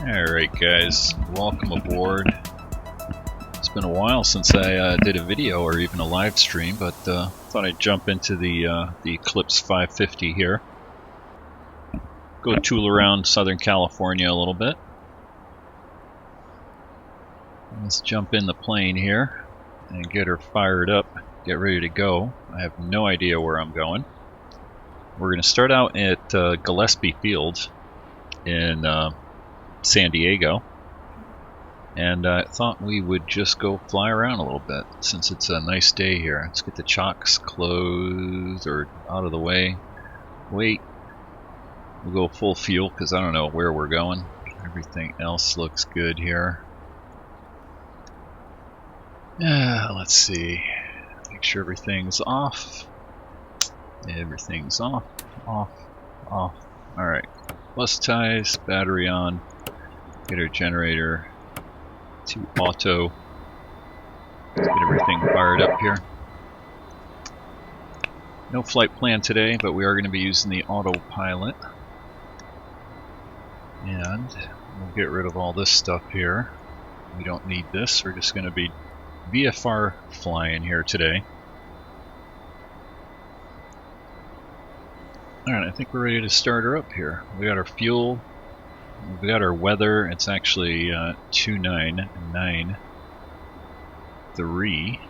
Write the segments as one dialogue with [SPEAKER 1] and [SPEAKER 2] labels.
[SPEAKER 1] Alright guys, welcome aboard. It's been a while since I did a video or even a live stream, but thought I'd jump into the Eclipse 550 here. Go tool around Southern California a little bit. Let's jump in the plane here and get her fired up, get ready to go. I have no idea where I'm going. We're going to start out at Gillespie Field in San Diego, and I thought we would just go fly around a little bit since it's a nice day here. Let's get the chocks closed or out of the way. Wait, we'll go full fuel because I don't know where we're going. Everything else looks good here. Let's see, make sure everything's off. Everything's off, off, off. Alright, bus ties, battery on. Get our generator to auto. Let's get everything fired up here. No flight plan today, but we are going to be using the autopilot. And we'll get rid of all this stuff here. We don't need this. We're just going to be VFR flying here today. Alright, I think we're ready to start her up here. We got our fuel. We got our weather. It's actually 2993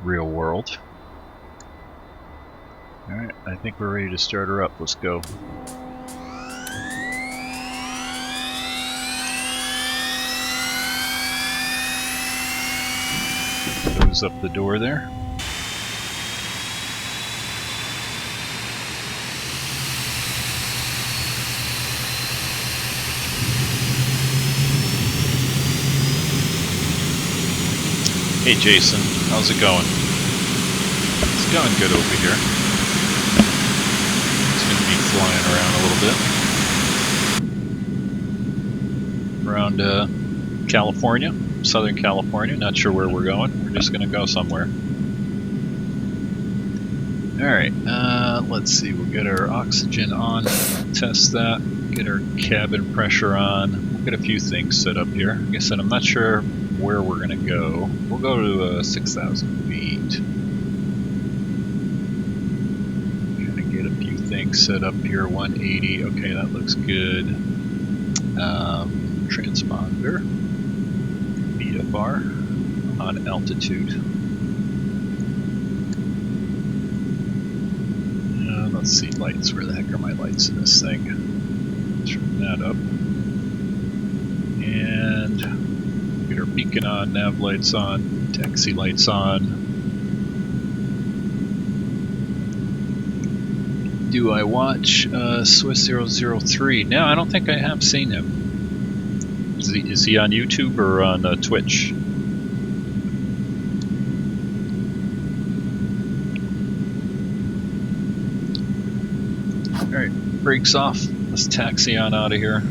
[SPEAKER 1] real world. Alright, I think we're ready to start her up. Let's go. Close up the door there. Hey Jason, how's it going? It's going good over here. It's going to be flying around a little bit. Around California, Southern California. Not sure where we're going. We're just going to go somewhere. Alright, let's see. We'll get our oxygen on, test that, get our cabin pressure on. We'll get a few things set up here. Like I said, I'm not sure where we're going to go. We'll go to 6,000 feet. Gonna get a few things set up here. 180. Okay, that looks good. Transponder. VFR on altitude. Let's see, lights. Where the heck are my lights in this thing? Turn that up. And get our beacon on, nav lights on, taxi lights on. Do I watch Swiss 003? No, I don't think I have seen him. Is he on YouTube or on Twitch? Alright, brakes off. Let's taxi on out of here.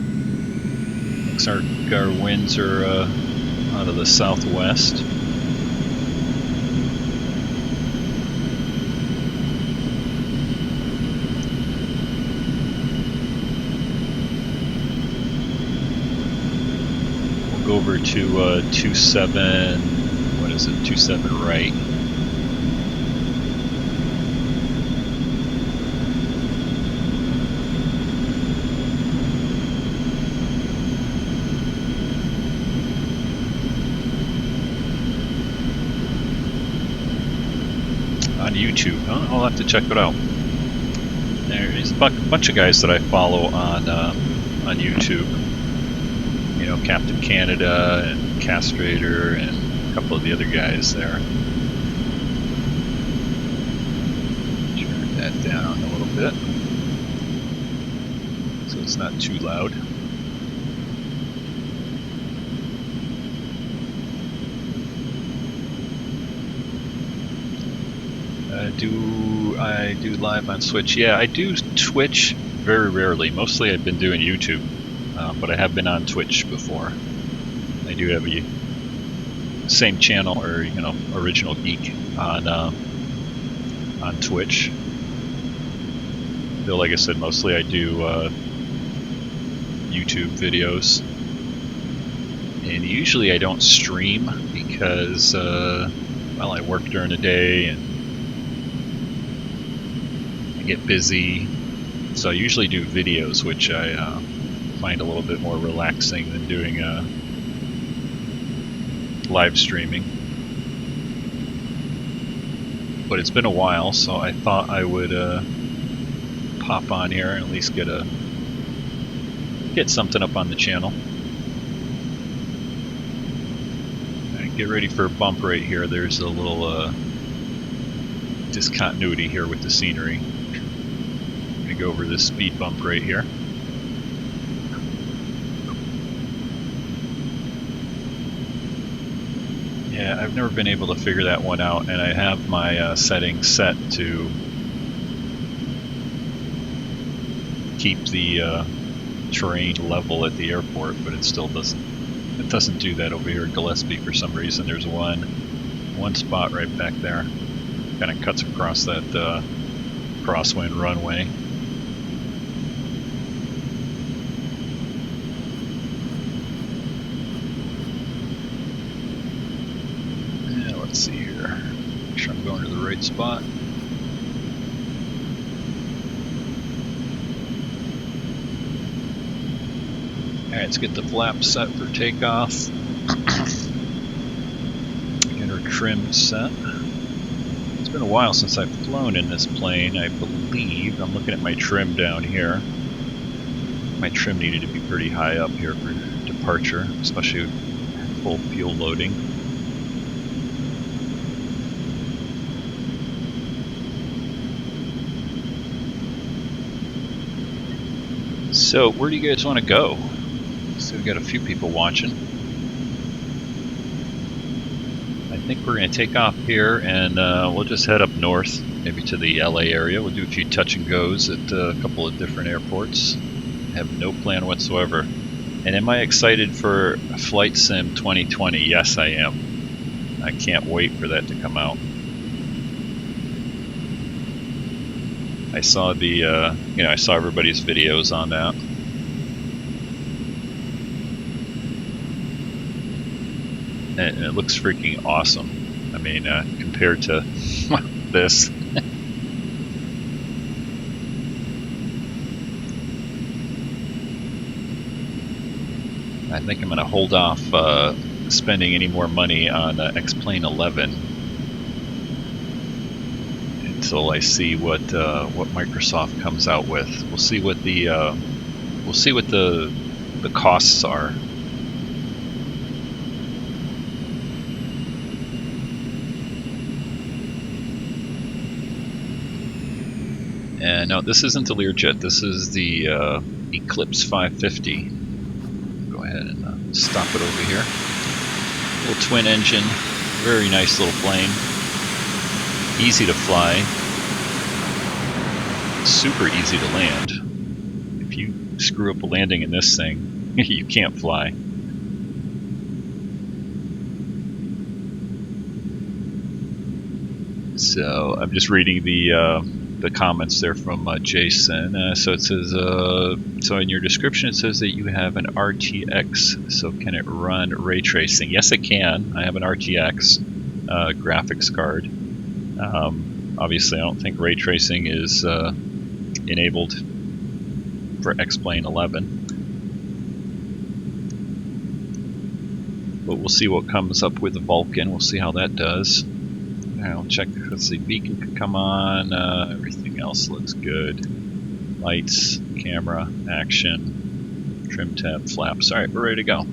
[SPEAKER 1] Looks our winds are out of the southwest. We'll go over to 27, what is it, 27 right. YouTube, huh? I'll have to check it out. There's a bunch of guys that I follow on YouTube. You know, Captain Canada and Castrator and a couple of the other guys there. Turn that down a little bit so it's not too loud. Do I do live on Switch? Yeah, I do Twitch very rarely. Mostly I've been doing YouTube, but I have been on Twitch before. I do have a same channel, or you know, Original Geek on Twitch. Though, like I said, mostly I do YouTube videos. And usually I don't stream because, well, I work during the day and I get busy. So I usually do videos, which I find a little bit more relaxing than doing live streaming. But it's been a while, so I thought I would pop on here and at least get something up on the channel. Get ready for a bump right here. There's a little discontinuity here with the scenery. I'm going to go over this speed bump right here. Yeah, I've never been able to figure that one out, and I have my settings set to keep the terrain level at the airport, but it still doesn't do that over here in Gillespie for some reason. There's one spot right back there, kind of cuts across that crosswind runway. Yeah, let's see here. Make sure I'm going to the right spot. Alright, let's get the flaps set for takeoff. Get our trim set. It's been a while since I've flown in this plane, I believe. I'm looking at my trim down here. My trim needed to be pretty high up here for departure, especially with full fuel loading. So, where do you guys want to go? So we've got a few people watching. I think we're going to take off here and we'll just head up north, maybe to the LA area. We'll do a few touch and goes at a couple of different airports. I have no plan whatsoever. And am I excited for FlightSim 2020? Yes, I am. I can't wait for that to come out. I saw the, I saw everybody's videos on that. And it looks freaking awesome. I mean, compared to this. I think I'm going to hold off spending any more money on X-Plane 11 until I see what Microsoft comes out with. We'll see what the costs are. And no, this isn't the Learjet. This is the Eclipse 550. Go ahead and stop it over here. Little twin engine, very nice little plane. Easy to fly. Super easy to land. If you screw up a landing in this thing, you can't fly. So I'm just reading the comments there from Jason. So it says, so in your description it says that you have an RTX, so can it run ray tracing? Yes, it can. I have an RTX graphics card. Obviously, I don't think ray tracing is enabled for X-Plane 11. But we'll see what comes up with the Vulcan. We'll see how that does. I'll check. Let's see, beacon could come on. Everything else looks good. Lights, camera, action, trim tab, flaps. All right, we're ready to go.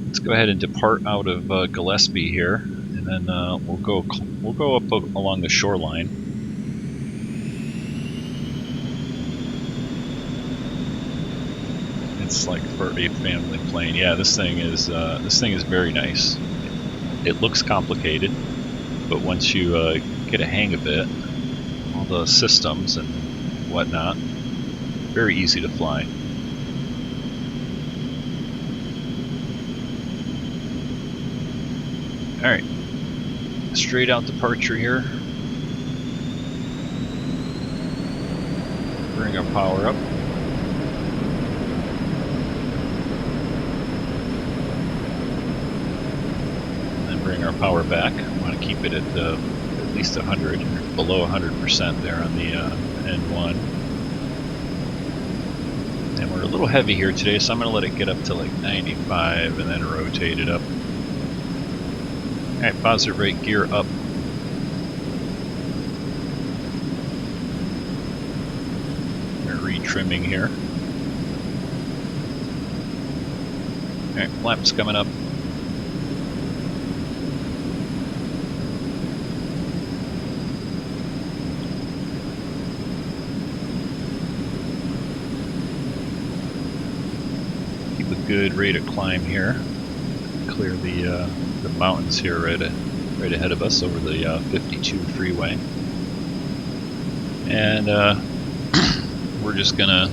[SPEAKER 1] Let's go ahead and depart out of Gillespie here, and then we'll go up along the shoreline. It's like for a family plane. Yeah, this thing is very nice. It looks complicated. But once you get a hang of it, all the systems and whatnot, very easy to fly. Alright, straight out departure here. Bring our power up. bring our power back. We want to keep it at least 100, or below 100% there on the N1. And we're a little heavy here today, so I'm going to let it get up to like 95 and then rotate it up. Alright, positive rate gear up. We're re-trimming here. Alright, flaps coming up. Keep a good rate of climb here. Clear the mountains here right ahead of us over the 52 freeway. And we're just gonna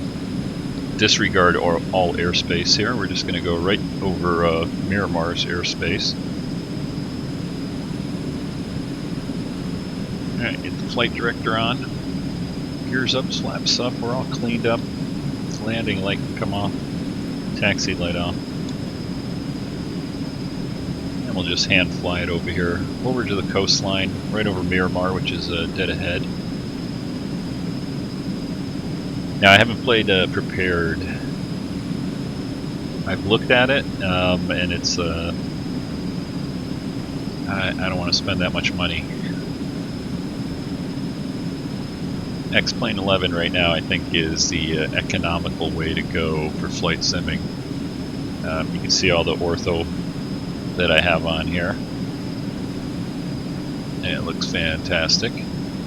[SPEAKER 1] disregard all airspace here. We're just gonna go right over Miramar's airspace. Alright, get the flight director on. Gears up, flaps up, we're all cleaned up. Landing light can come off. Taxi light off. And we'll just hand fly it over here, over to the coastline, right over Miramar, which is dead ahead. Now I haven't played Prepared. I've looked at it, and it's I don't want to spend that much money. X-Plane 11 right now I think is the economical way to go for flight simming. You can see all the ortho that I have on here. And it looks fantastic,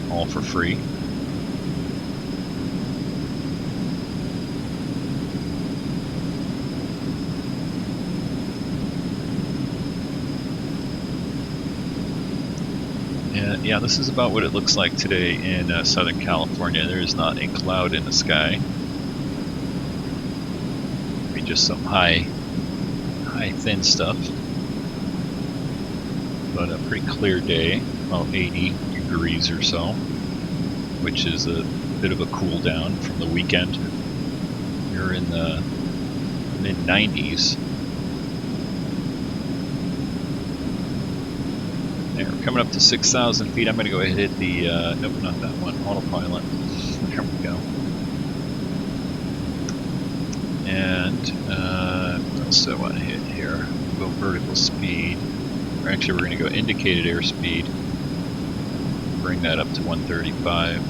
[SPEAKER 1] all for free. And yeah, this is about what it looks like today in Southern California. There is not a cloud in the sky. Maybe just some high thin stuff. But a pretty clear day, about 80 degrees or so, which is a bit of a cool down from the weekend. We're in the mid-90s. There, we're coming up to 6,000 feet. I'm going to go ahead and hit the, nope, not that one, autopilot. There we go. And what else do I want to hit here? Go vertical speed. Or actually, we're going to go indicated airspeed. Bring that up to 135.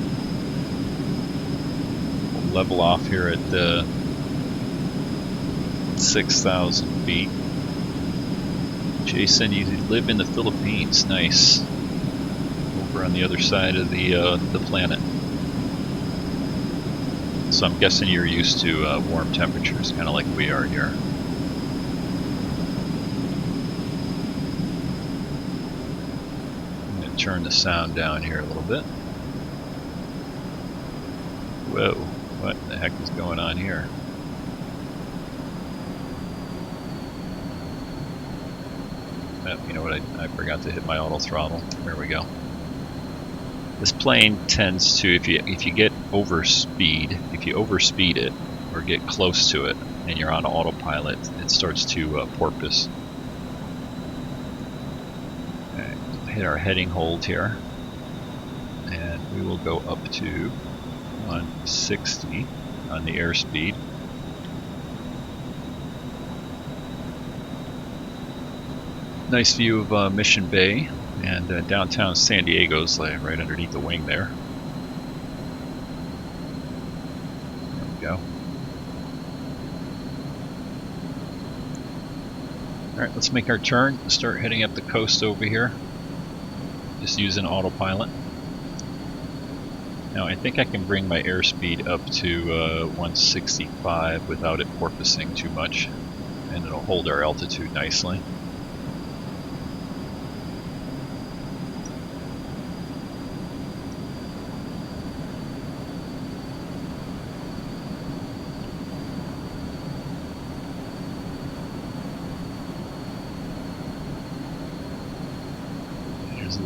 [SPEAKER 1] We'll level off here at the 6,000 feet. Jason, you live in the Philippines. Nice. Over on the other side of the planet. So I'm guessing you're used to warm temperatures, kind of like we are here. Turn the sound down here a little bit. Whoa, what the heck is going on here? Oh, you know what, I forgot to hit my auto throttle. There we go. This plane tends to, if you get overspeed, if you overspeed it or get close to it and you're on autopilot, it starts to porpoise. Hit our heading hold here, and we will go up to 160 on the airspeed. Nice view of Mission Bay, and downtown San Diego's like right underneath the wing there. There we go. Alright, let's make our turn, start heading up the coast over here. Just using autopilot. Now I think I can bring my airspeed up to 165 without it porpoising too much, and it'll hold our altitude nicely.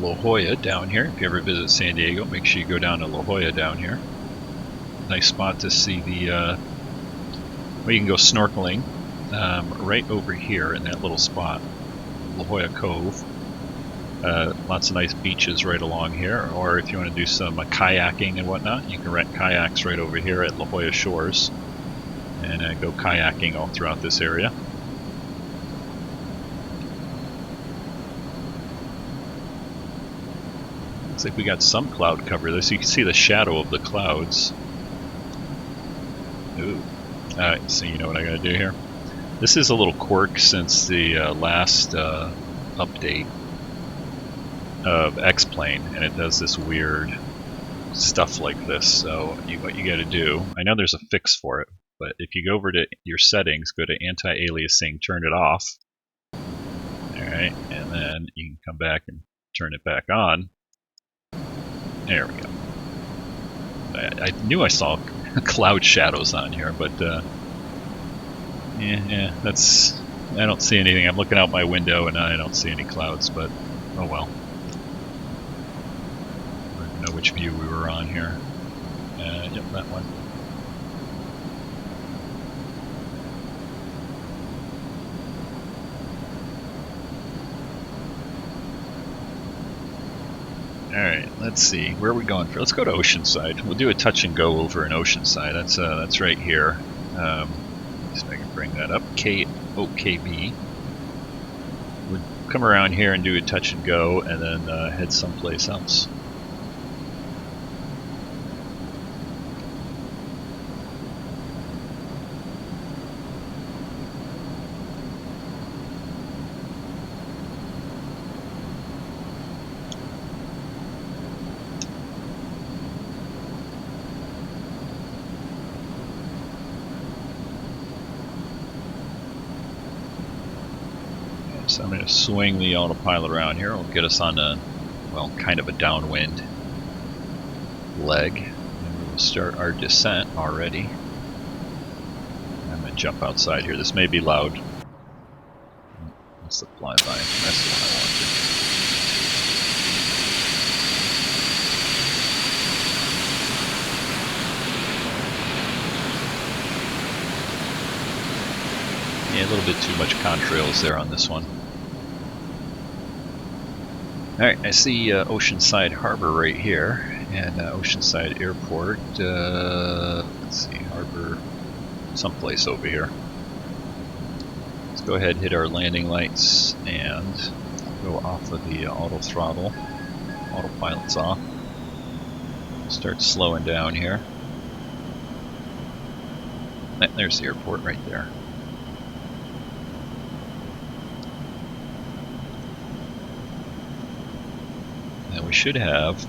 [SPEAKER 1] La Jolla down here. If you ever visit San Diego, make sure you go down to La Jolla down here. Nice spot to see the, well, you can go snorkeling right over here in that little spot, La Jolla Cove. Lots of nice beaches right along here, or if you want to do some kayaking and whatnot, you can rent kayaks right over here at La Jolla Shores and go kayaking all throughout this area. Looks like we got some cloud cover there, so you can see the shadow of the clouds. Ooh. Alright, so you know what I gotta do here? This is a little quirk since the last update of X-Plane, and it does this weird stuff like this. So what you gotta do, I know there's a fix for it, but if you go over to your settings, go to anti-aliasing, turn it off. Alright, and then you can come back and turn it back on. There we go. I knew I saw cloud shadows on here, but yeah, that's, I don't see anything. I'm looking out my window and I don't see any clouds, but oh well. I don't know which view we were on here. Yep, that one. Alright, let's see. Where are we going for? Let's go to Oceanside. We'll do a touch and go over in Oceanside. That's right here. See if I can bring that up. KOKB. We'll come around here and do a touch and go and then head someplace else. So I'm going to swing the autopilot around here. It'll get us on a, well, kind of a downwind leg. And we'll start our descent already. I'm going to jump outside here. This may be loud. That's the flyby. That's the one I wanted. Yeah, a little bit too much contrails there on this one. Alright, I see Oceanside Harbor right here, and Oceanside Airport, let's see, Harbor, someplace over here. Let's go ahead and hit our landing lights and go off of the auto throttle. Autopilot's off. Start slowing down here. There's the airport right there. And we should have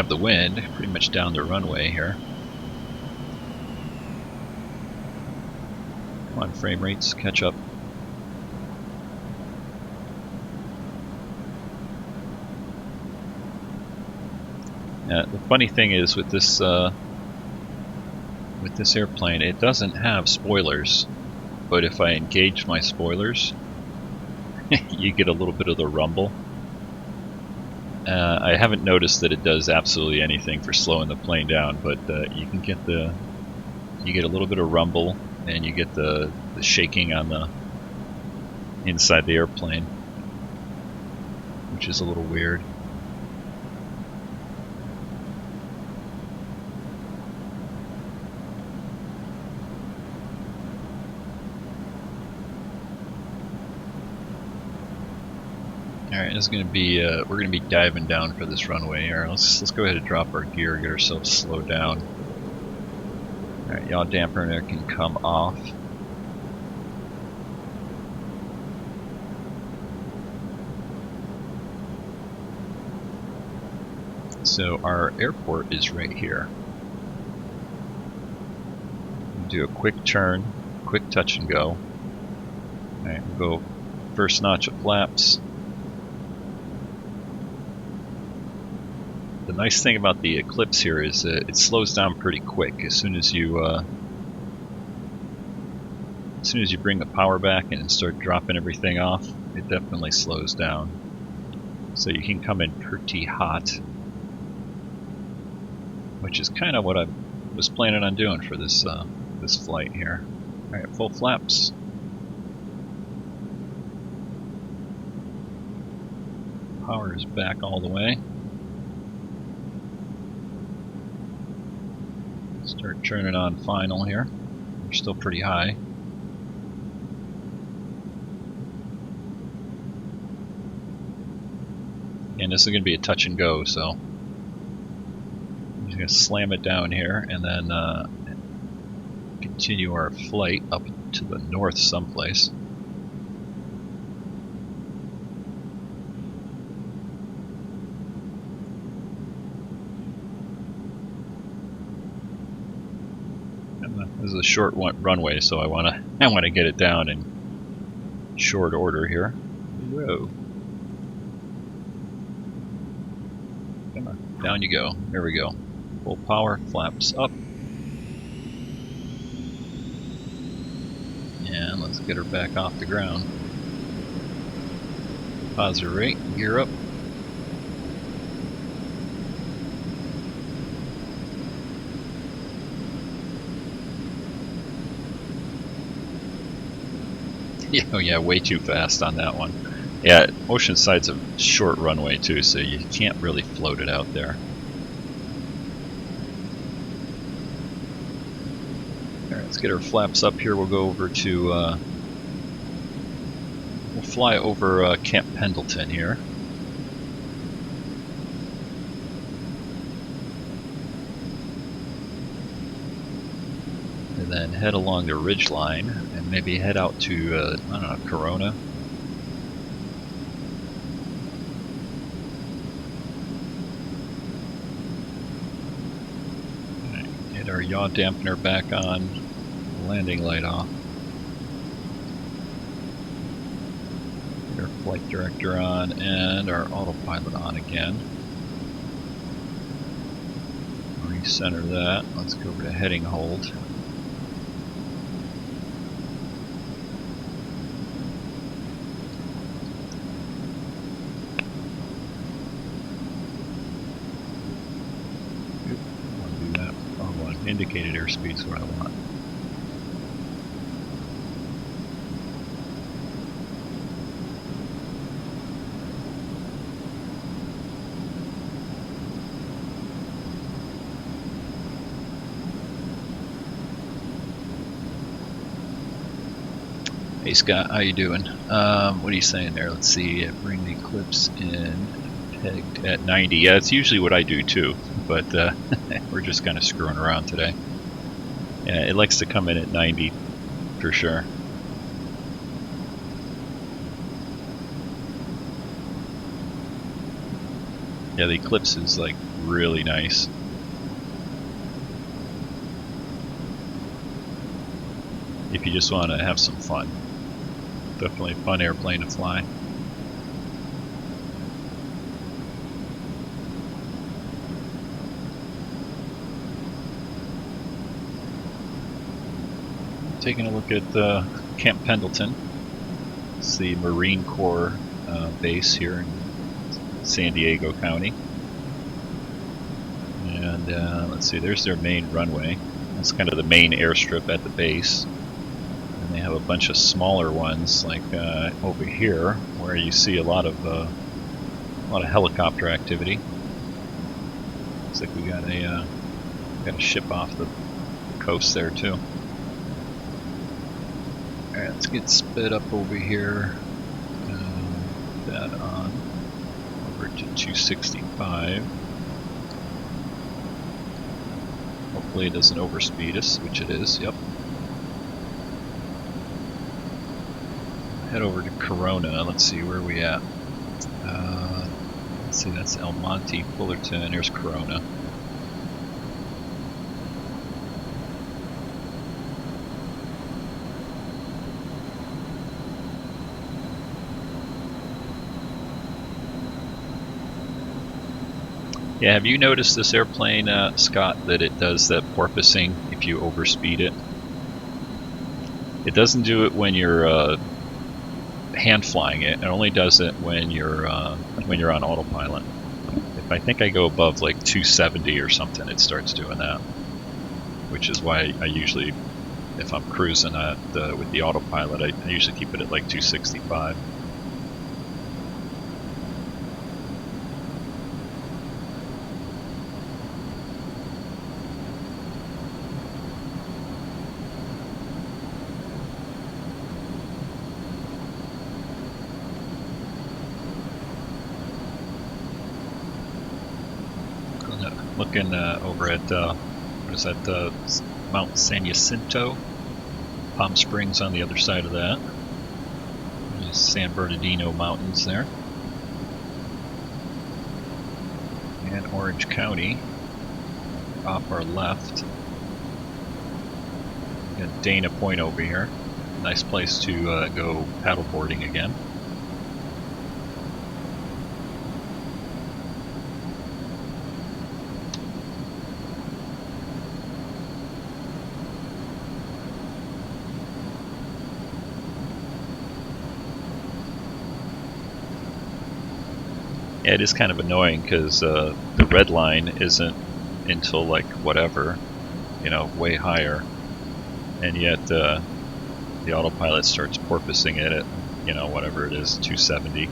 [SPEAKER 1] the wind pretty much down the runway here. Come on, frame rates, catch up. The funny thing is with this airplane, it doesn't have spoilers, but if I engage my spoilers, you get a little bit of the rumble. I haven't noticed that it does absolutely anything for slowing the plane down, but you get a little bit of rumble, and you get the shaking on the inside the airplane, which is a little weird. Alright, it's gonna be we're gonna be diving down for this runway here. Let's go ahead and drop our gear, get ourselves slowed down. Alright, yaw dampener can come off. So our airport is right here. We'll do a quick turn, quick touch and go. Alright, we'll go first notch of flaps. The nice thing about the Eclipse here is that it slows down pretty quick. As soon as you bring the power back and start dropping everything off, it definitely slows down. So you can come in pretty hot, which is kind of what I was planning on doing for this this flight here. All right, full flaps. Power is back all the way. Start turning on final here. We're still pretty high. And this is going to be a touch and go, so I'm just going to slam it down here and then continue our flight up to the north someplace. This is a short runway, so I want to get it down in short order here. Whoa. Come on, down you go. There we go. Full power, flaps up. And let's get her back off the ground. Positive rate, gear up. Yeah, oh yeah, way too fast on that one. Yeah, Oceanside's a short runway too, so you can't really float it out there. Alright, let's get our flaps up here. We'll go over to, we'll fly over Camp Pendleton here. And then head along the ridge line and maybe head out to, I don't know, Corona. Get our yaw dampener back on, landing light off. Get our flight director on and our autopilot on again. Recenter that. Let's go over to heading hold. Indicated airspeed is what I want. Hey Scott, how you doing? What are you saying there? Let's see. Bring the Eclipse in pegged at 90. Yeah, it's usually what I do too, but we're just kind of screwing around today. Yeah, it likes to come in at 90 for sure. Yeah, the Eclipse is like really nice. If you just want to have some fun. Definitely a fun airplane to fly. Taking a look at Camp Pendleton. It's the Marine Corps base here in San Diego County. And let's see, there's their main runway. That's kind of the main airstrip at the base. And they have a bunch of smaller ones, like over here, where you see a lot of helicopter activity. Looks like we got a ship off the coast there too. Alright, let's get sped up over here. That on. Over to 265. Hopefully it doesn't overspeed us, which it is, yep. Head over to Corona. Let's see, where are we at? Let's see, that's El Monte, Fullerton. Here's Corona. Yeah, have you noticed this airplane, Scott, that it does that porpoising if you overspeed it? It doesn't do it when you're hand flying it. It only does it when you're on autopilot. If I think I go above like 270 or something, it starts doing that. Which is why I usually, if I'm cruising with the autopilot, I usually keep it at like 265. Looking over at, what is that, Mount San Jacinto. Palm Springs on the other side of that. There's San Bernardino Mountains there. And Orange County off our left. We got Dana Point over here. Nice place to go paddleboarding again. Yeah, it is kind of annoying because the red line isn't until like whatever, you know, way higher, and yet the autopilot starts porpoising it at, you know, whatever it is, 270.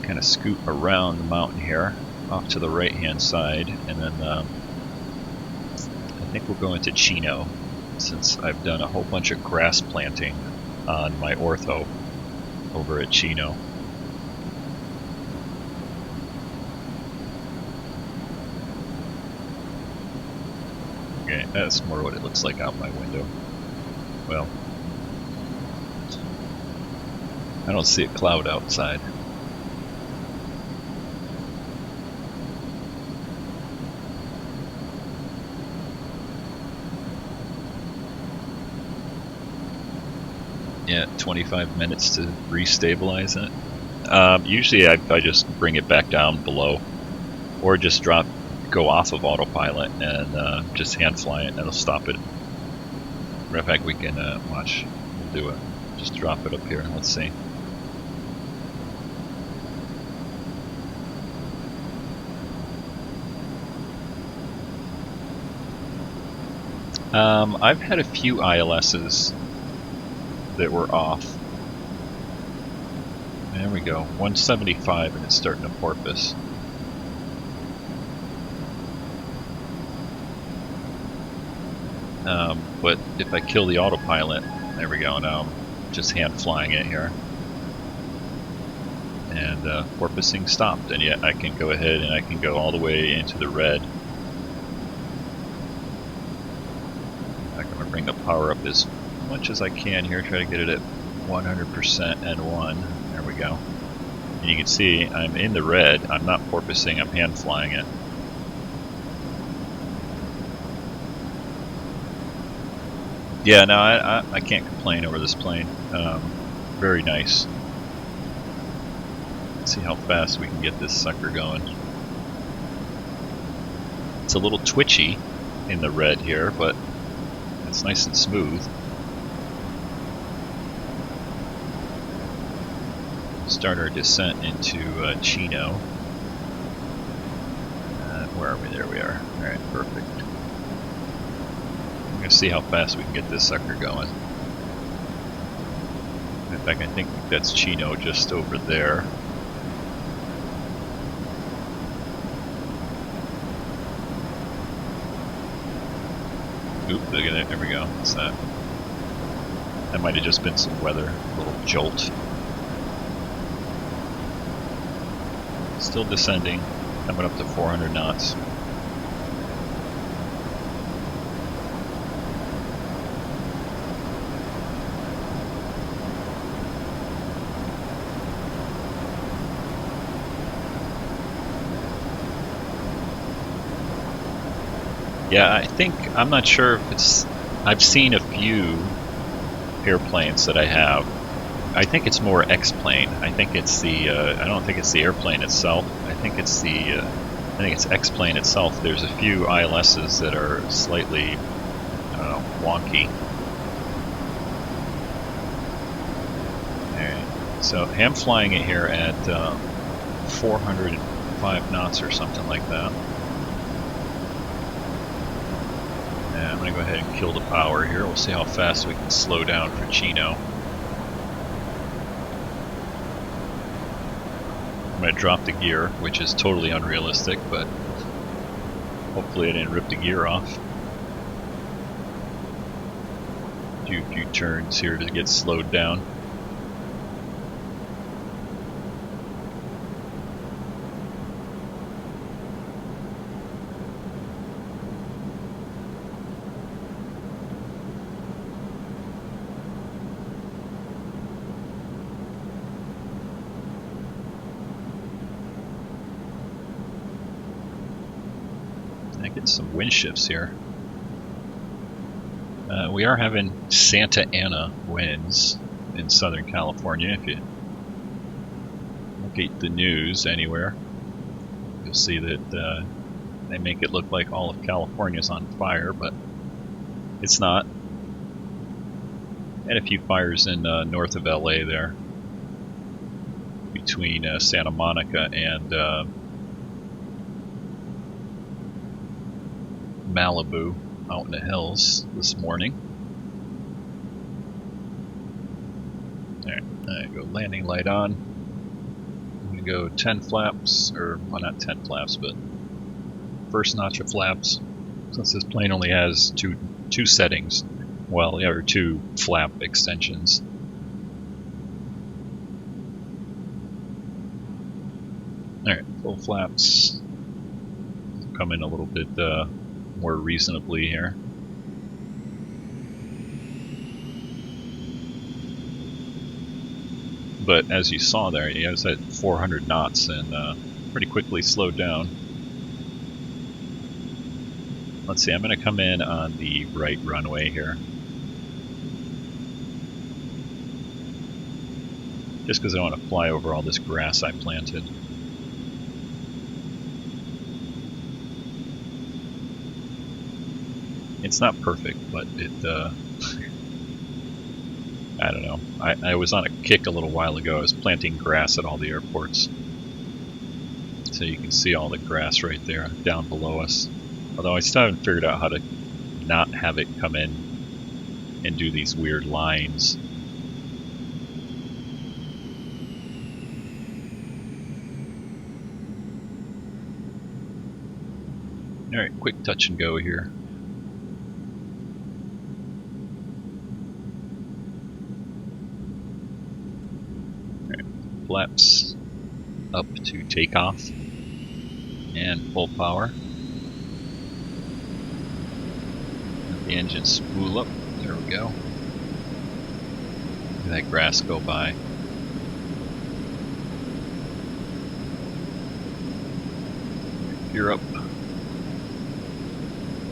[SPEAKER 1] Kind of scoot around the mountain here, off to the right-hand side, and then I think we'll go into Chino, since I've done a whole bunch of grass planting on my ortho over at Chino. Okay, that's more what it looks like out my window. Well, I don't see a cloud outside. Yeah, 25 minutes to restabilize it. Usually I just bring it back down below, or just go off of autopilot and just hand fly it, and it'll stop it. Matter of fact, we can watch. We'll do it. Just drop it up here. Let's see. I've had a few ILSs that were off. There we go, 175, and it's starting to porpoise. But if I kill the autopilot, there we go, now I'm just hand flying it here. And porpoising stopped, and yet I can go ahead and I can go all the way into the red. I'm going to bring the power up as much as I can here, try to get it at 100% N1. There we go. And you can see I'm in the red. I'm not porpoising, I'm hand flying it. Yeah, no, I can't complain over this plane. Very nice. Let's see how fast we can get this sucker going. It's a little twitchy in the red here, but it's nice and smooth. Start our descent into Chino. Where are we? There we are. Alright, perfect. I'm going to see how fast we can get this sucker going. In fact, I think that's Chino just over there. Oop, look at it. There we go. What's that? That might have just been some weather. A little jolt. Still descending, coming up to 400 knots. Yeah, I think, I'm not sure if it's, I've seen a few airplanes that I have. I think it's more X-plane. I think it's the, I don't think it's the airplane itself. I think it's the, I think it's X-plane itself. There's a few ILSs that are slightly, I don't know, wonky. Alright, so I'm flying it here at 405 knots or something like that. And I'm going to go ahead and kill the power here. We'll see how fast we can slow down for Chino. I'm going to drop the gear, which is totally unrealistic, but hopefully I didn't rip the gear off. Do a few turns here to get slowed down. Getting some wind shifts here. We are having Santa Ana winds in Southern California. If you look at the news anywhere, you'll see that they make it look like all of California's on fire, but it's not. And a few fires in north of LA there, between Santa Monica and Malibu, out in the hills this morning. Alright, go landing light on. I'm going to go 10 flaps, or well, not 10 flaps, but first notch of flaps, since this plane only has two settings. Well, yeah, or 2 flap extensions. Alright, full flaps. Come in a little bit more reasonably here. But as you saw there, it was at 400 knots and pretty quickly slowed down. Let's see, I'm going to come in on the right runway here. Just because I want to fly over all this grass I planted. It's not perfect, but it, I don't know. I was on a kick a little while ago. I was planting grass at all the airports. So you can see all the grass right there down below us. Although I still haven't figured out how to not have it come in and do these weird lines. Alright, quick touch and go here. Alright, flaps up to takeoff and full power. Let the engine spool up. There we go. Look at that grass go by. Gear up.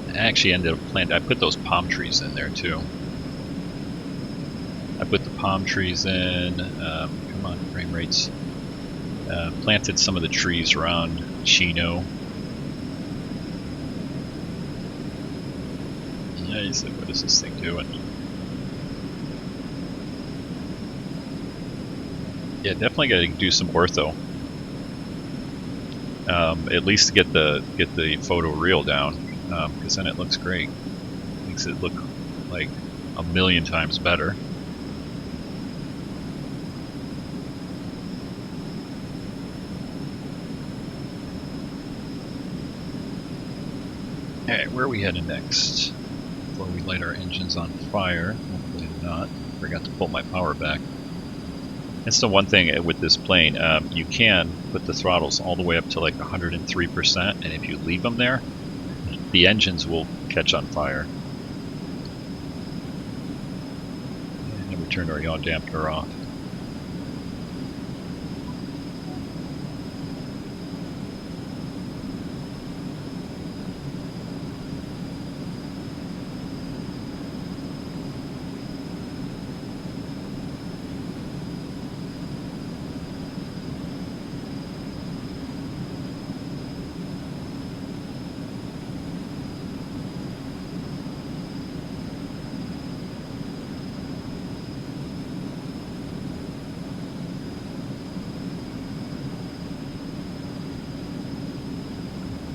[SPEAKER 1] I actually ended up planting, I put those palm trees in there too. I put the palm trees in, come on, frame rates. Planted some of the trees around Chino. Nice, what is this thing doing? Yeah, definitely got to do some ortho. At least get the photo reel down, because then it looks great. Makes it look like a million times better. Alright, where are we heading next? Before we light our engines on fire. Hopefully not. Forgot to pull my power back. That's the one thing with this plane. You can put the throttles all the way up to like 103%, and if you leave them there, the engines will catch on fire. And we turned our yaw dampener off.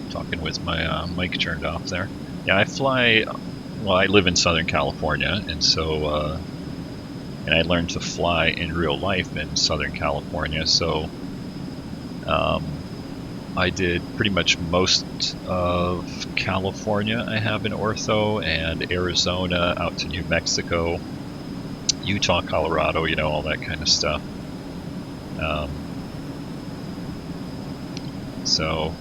[SPEAKER 1] Talking with my mic turned off there. Yeah, I fly, well, I live in Southern California, and so, and I learned to fly in real life in Southern California, so I did pretty much most of California I have in ortho, and Arizona out to New Mexico, Utah, Colorado, you know, all that kind of stuff. So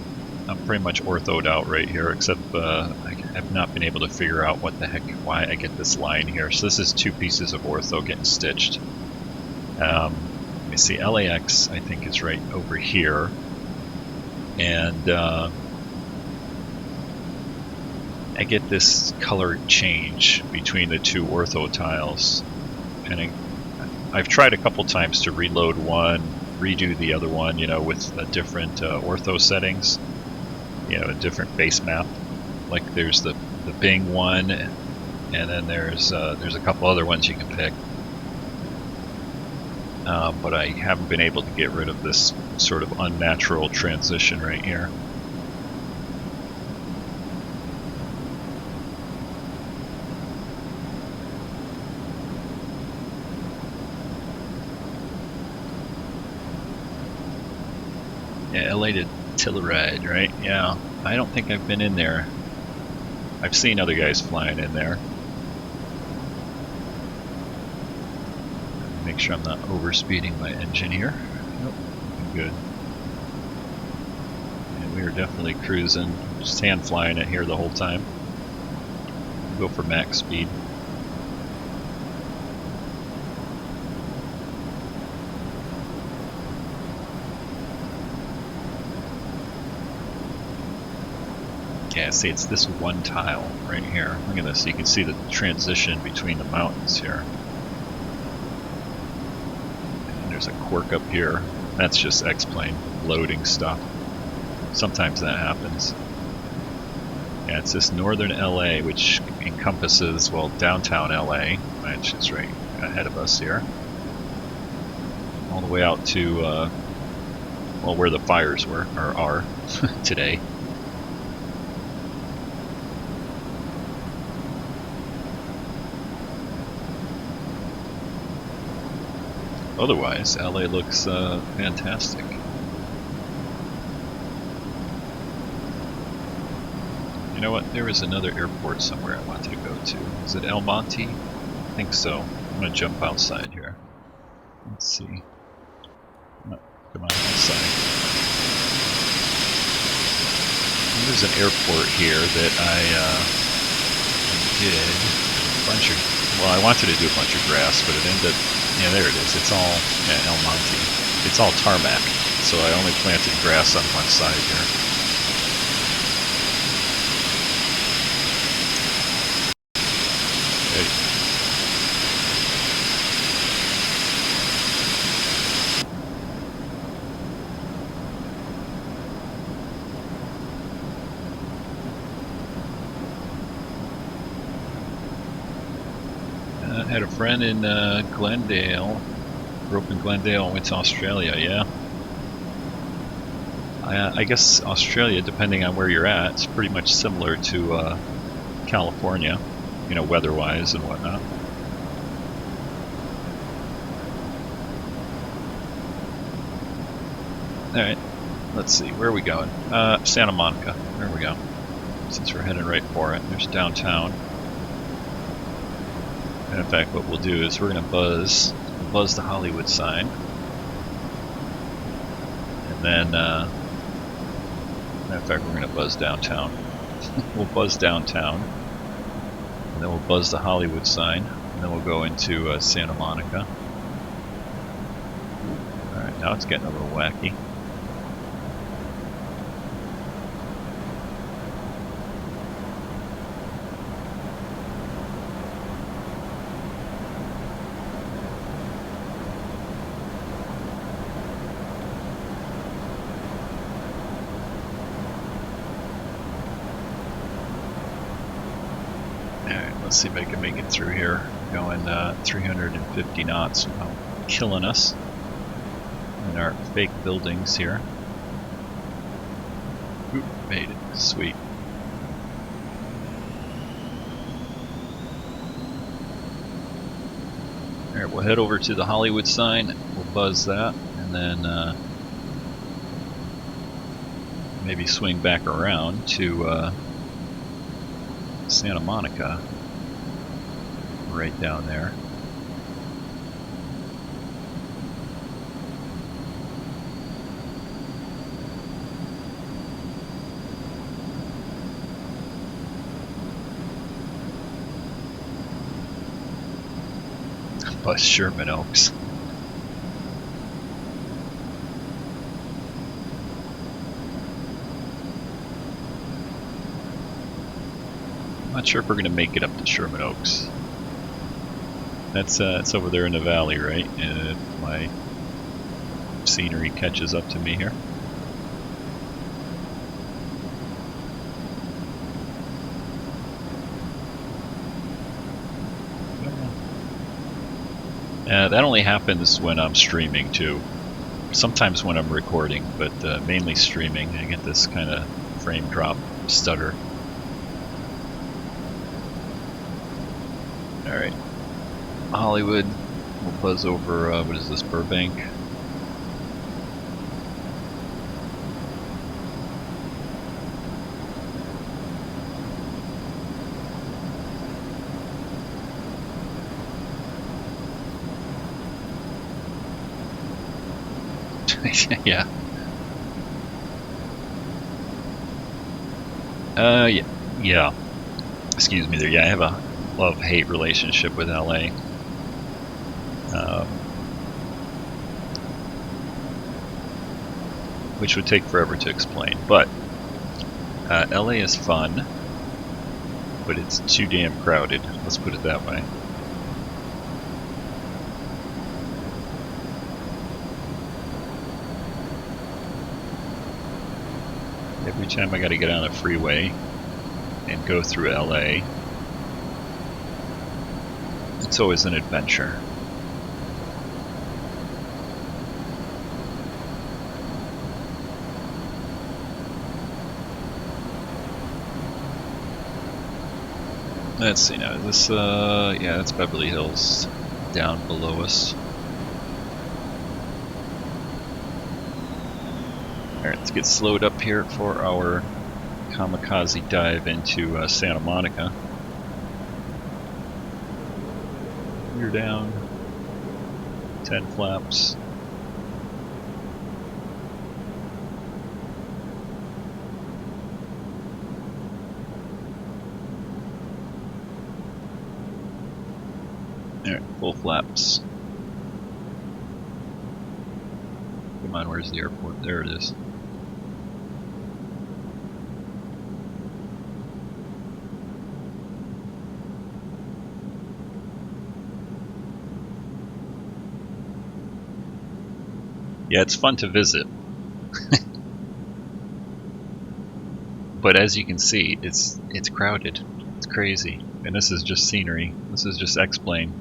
[SPEAKER 1] I'm pretty much orthoed out right here, except I have not been able to figure out what the heck, why I get this line here. So this is 2 pieces of ortho getting stitched. Let me see, LAX I think is right over here. And I get this color change between the two ortho tiles, and I've tried a couple times to reload one, redo the other one, with different ortho settings, a different base map. Like there's the Bing one, and then there's a couple other ones you can pick. But I haven't been able to get rid of this sort of unnatural transition right here. Yeah, LA to Telluride, right? Yeah, I don't think I've been in there. I've seen other guys flying in there. Make sure I'm not overspeeding my engine here. Nope, good. And we are definitely cruising, just hand flying it here the whole time. Go for max speed. Yeah, see, it's this one tile right here. Look at this. You can see the transition between the mountains here. And there's a quirk up here. That's just X-plane loading stuff. Sometimes that happens. Yeah, it's this northern LA, which encompasses, well, downtown LA, which is right ahead of us here. All the way out to, well, where the fires were, or are, today. Otherwise, LA looks fantastic. You know what? There is another airport somewhere I wanted to go to. Is it El Monte? I think so. I'm going to jump outside here. Let's see. Oh, come on, outside. There's an airport here that I did a bunch of... Well, I wanted to do a bunch of grass, but it ended up... Yeah, there it is. It's all El Monte. It's all tarmac, so I only planted grass on one side here. I had a friend in Glendale, grew up in Glendale, went to Australia, yeah. I guess Australia, depending on where you're at, it's pretty much similar to California, weather-wise and whatnot. Alright, let's see, where are we going? Santa Monica, there we go. Since we're heading right for it, there's downtown. And in fact, what we'll do is we're going to buzz the Hollywood sign. And then, in fact, we're going to buzz downtown. We'll buzz downtown. And then we'll buzz the Hollywood sign. And then we'll go into Santa Monica. Alright, now it's getting a little wacky. Let's see if I can make it through here. Going 350 knots without killing us in our fake buildings here. Oop, made it. Sweet. Alright, we'll head over to the Hollywood sign. We'll buzz that, and then maybe swing back around to Santa Monica. Right down there. Bus Sherman Oaks. not sure if we're going to make it up to Sherman Oaks. That's it's over there in the valley, right? My scenery catches up to me here. That only happens when I'm streaming too. Sometimes when I'm recording, but mainly streaming. I get this kind of frame drop stutter. Alright. Hollywood. We'll buzz over, what is this, Burbank? Yeah. Yeah. Excuse me there. Yeah, I have a love-hate relationship with LA. Which would take forever to explain, but LA is fun, but it's too damn crowded. Let's put it that way. Every time I gotta get on a freeway and go through LA, it's always an adventure. Let's see now, is this, yeah, that's Beverly Hills down below us. Alright, let's get slowed up here for our kamikaze dive into Santa Monica. You're down. 10 flaps. Alright, full flaps. Come on, where's the airport? There it is. Yeah, it's fun to visit. But as you can see, it's crowded. It's crazy. And this is just scenery. This is just X-plane.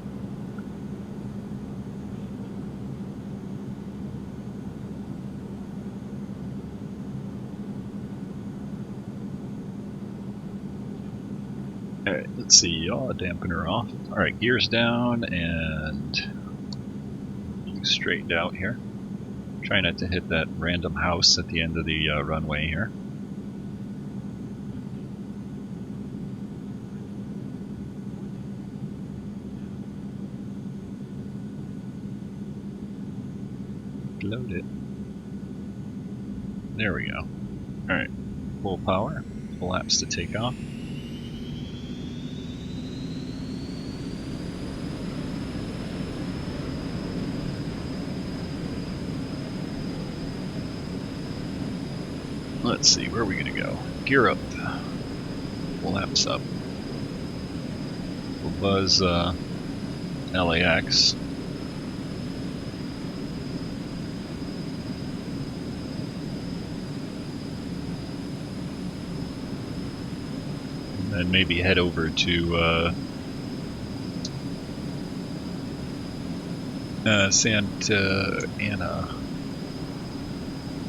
[SPEAKER 1] Alright, let's see. Oh, dampener off. Alright, gears down and straightened out here. Try not to hit that random house at the end of the runway here. Load it. There we go. Alright, full power, full laps to take off. Let's see, where are we going to go? Gear up. Full laps up. We'll buzz LAX. And then maybe head over to Santa Ana.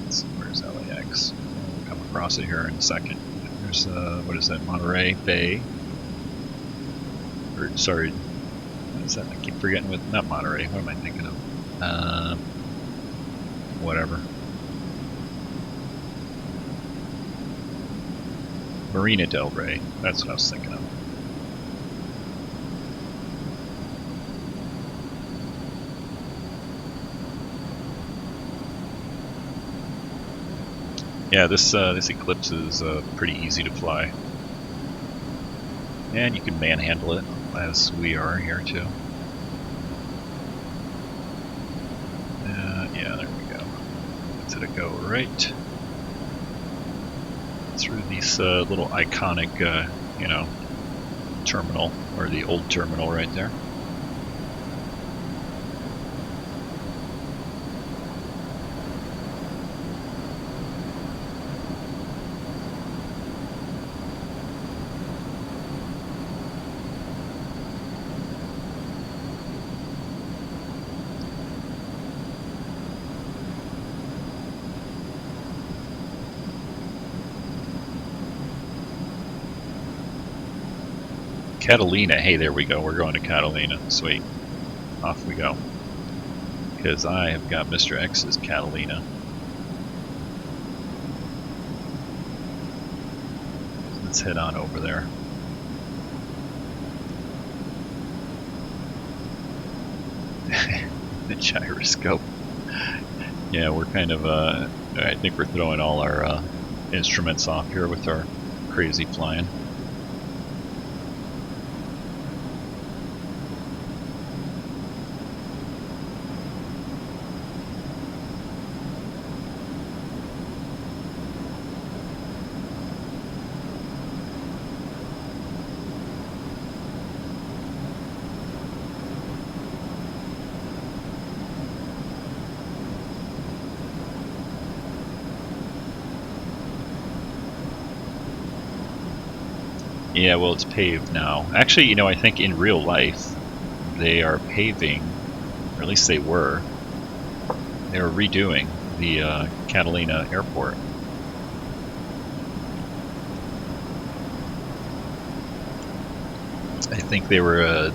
[SPEAKER 1] Let's see, where's LAX? We'll come across it here in a second. There's, what is that, Monterey Bay? Or, sorry, what is that? I keep forgetting with, not Monterey, what am I thinking of? Whatever. Marina Del Rey, that's what I was thinking of. Yeah, this Eclipse is pretty easy to fly. And you can manhandle it, as we are here too. Yeah, there we go. Let it go right through these little iconic, you know, terminal, or the old terminal right there. Catalina, hey, there we go. We're going to Catalina. Sweet. Off we go. Because I have got Mr. X's Catalina. Let's head on over there. The gyroscope. Yeah, we're kind of, I think we're throwing all our instruments off here with our crazy flying. Yeah, well, it's paved now. Actually, you know, I think in real life they are paving, or at least they were. They were redoing the Catalina airport. I think they were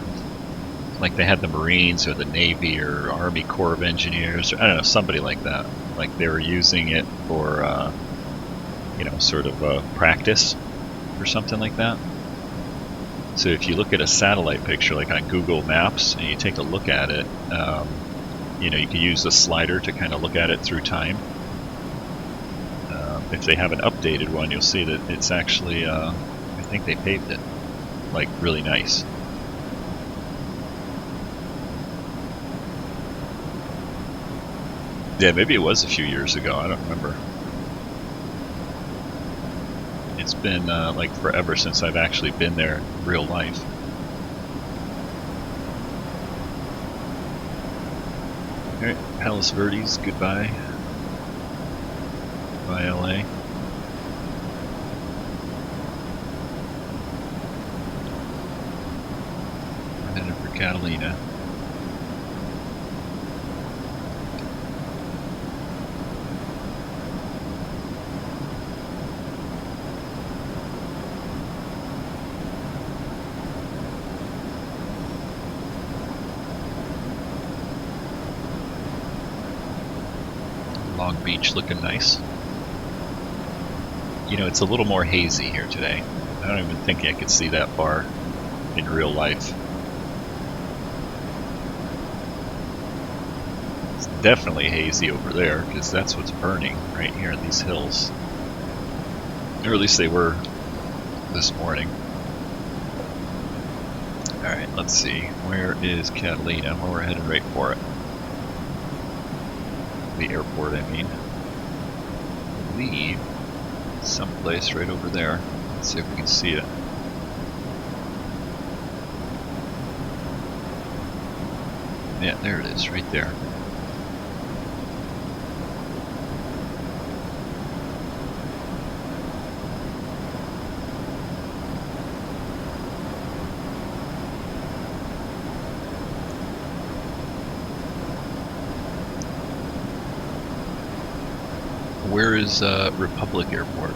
[SPEAKER 1] like they had the Marines or the Navy or Army Corps of Engineers, or I don't know, somebody like that. Like they were using it for, you know, sort of practice or something like that. So if you look at a satellite picture, like on Google Maps, and you take a look at it, you know, you can use the slider to kind of look at it through time. If they have an updated one, you'll see that it's actually, I think they paved it, like really nice. Yeah, maybe it was a few years ago, I don't remember. It's been like forever since I've actually been there in real life. Alright, Palos Verdes, goodbye. Bye, LA. We're headed for Catalina. Long Beach looking nice. You know, it's a little more hazy here today. I don't even think I could see that far in real life. It's definitely hazy over there because that's what's burning right here in these hills. Or at least they were this morning. Alright, let's see. Where is Catalina? Well, we're headed right for it. The airport, I mean. I believe someplace right over there. Let's see if we can see it. Yeah, there it is, right there. Where is Republic Airport?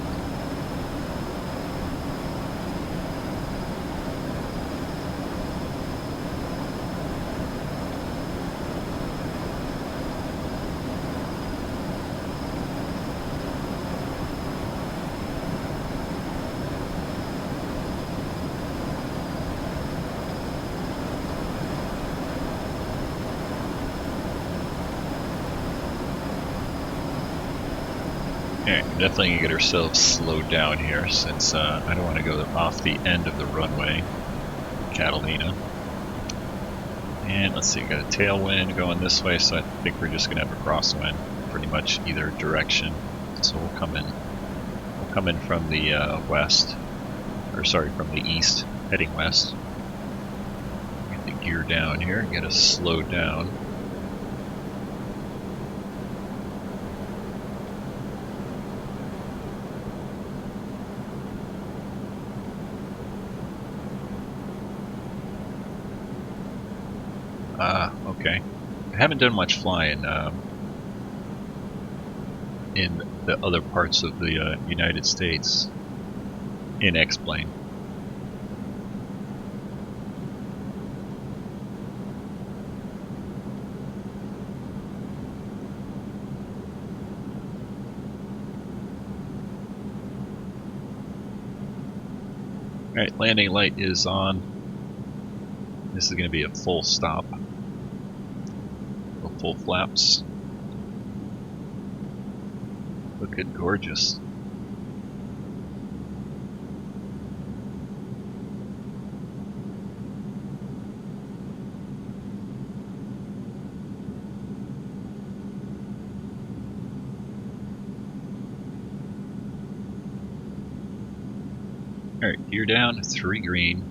[SPEAKER 1] Alright, we're definitely going to get ourselves slowed down here since I don't want to go off the end of the runway, Catalina. And let's see, got a tailwind going this way, so I think we're just going to have a crosswind pretty much either direction. So we'll come in from the west, or sorry, from the east. heading west. Get the gear down here, get us slowed down. Okay. I haven't done much flying in the other parts of the United States in X-plane. Alright, landing light is on. This is going to be a full stop. Full flaps. Looking gorgeous. Alright, gear down, 3 green.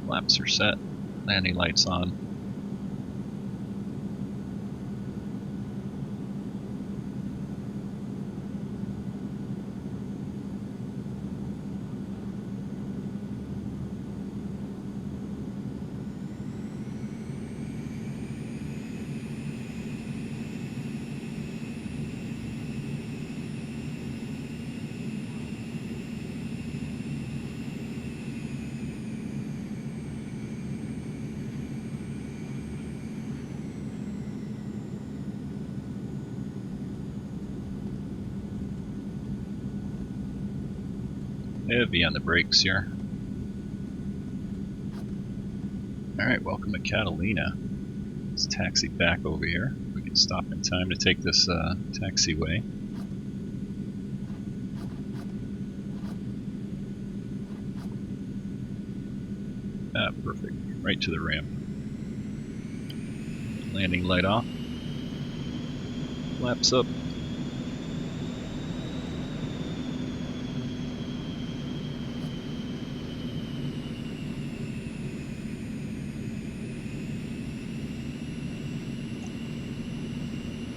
[SPEAKER 1] Flaps are set. Landing lights on. Heavy on the brakes here. Alright, welcome to Catalina. Let's taxi back over here. We can stop in time to take this taxiway. Ah, perfect. Right to the ramp. Landing light off. Flaps up.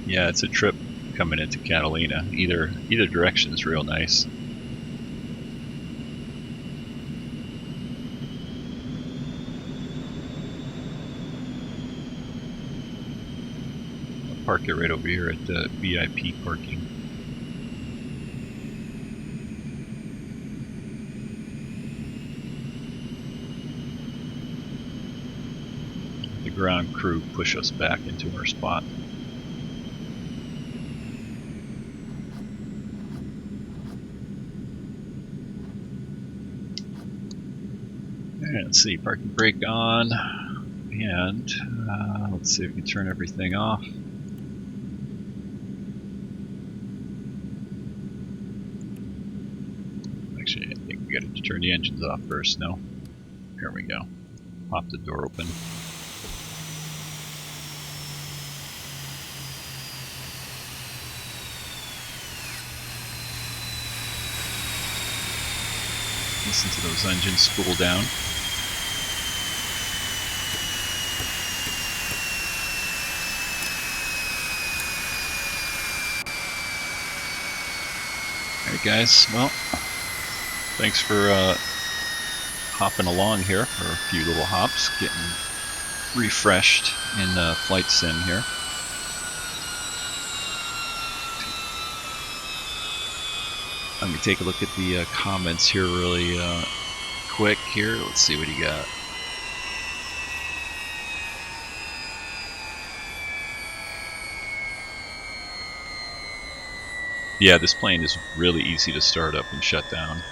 [SPEAKER 1] Yeah, it's a trip coming into Catalina. Either direction is real nice. I'll park it right over here at the VIP parking. The ground crew push us back into our spot. Let's see, parking brake on, and let's see if we can turn everything off. Actually, I think we got to turn the engines off first, no? Here we go. Pop the door open. Listen to those engines spool down. Alright guys, well, thanks for hopping along here for a few little hops, getting refreshed in FlyJSim here. Let me take a look at the comments here really quick here. Let's see what you got. Yeah, this plane is really easy to start up and shut down.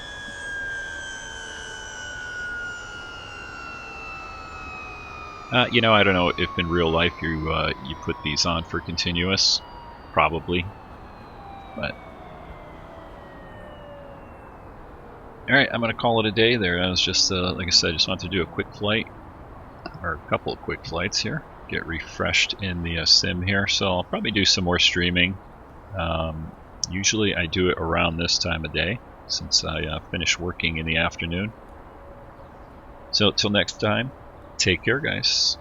[SPEAKER 1] You know, I don't know if in real life you put these on for continuous, probably, but all right, I'm gonna call it a day there. I was just like I said, I just wanted to do a quick flight, or a couple of quick flights here, get refreshed in the sim here. So I'll probably do some more streaming. Usually I do it around this time of day, since I finish working in the afternoon. So till next time, take care, guys.